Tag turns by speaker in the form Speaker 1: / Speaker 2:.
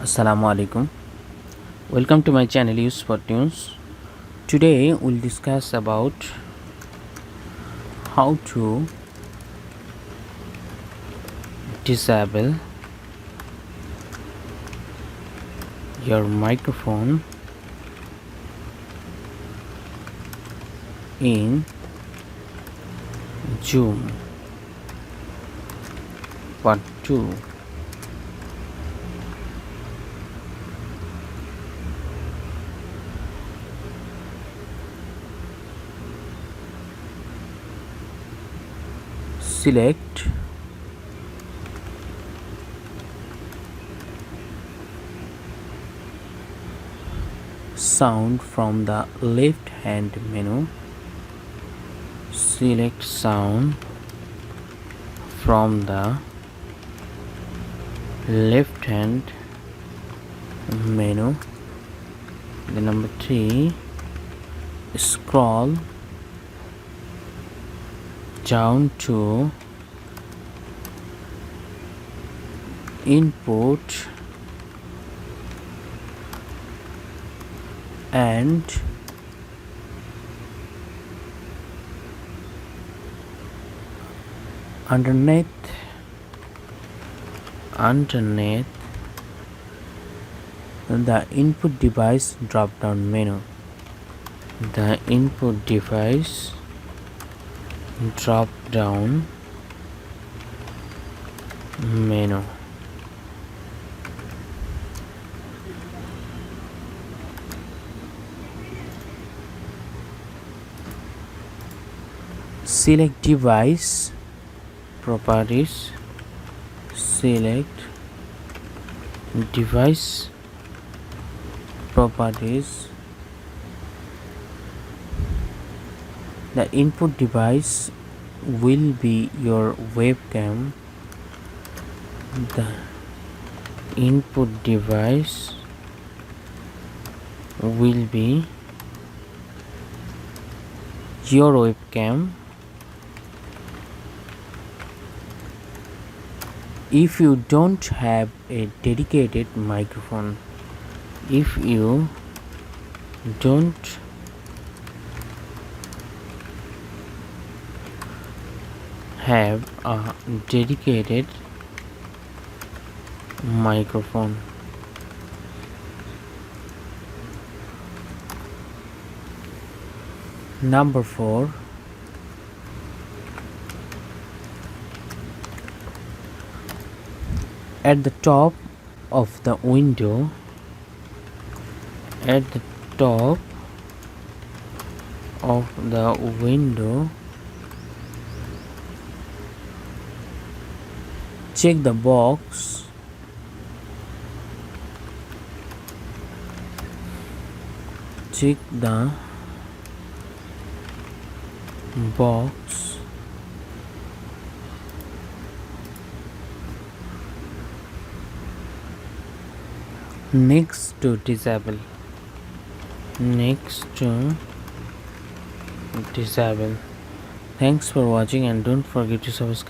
Speaker 1: Assalamu alaikum. Welcome to my channel Use for Tunes. Today we'll discuss about how to disable your microphone in Zoom Part 2. Select sound from the left hand menu. Select sound from the left hand menu. The number 3, scroll down to input and underneath the input device drop down menu. The input device drop down menu. Select device properties. Select device properties. The input device will be your webcam. The input device will be your webcam. If you don't have a dedicated microphone, if you don't have a dedicated microphone, number 4, at the top of the window, check the box next to disable. Thanks for watching and don't forget to subscribe.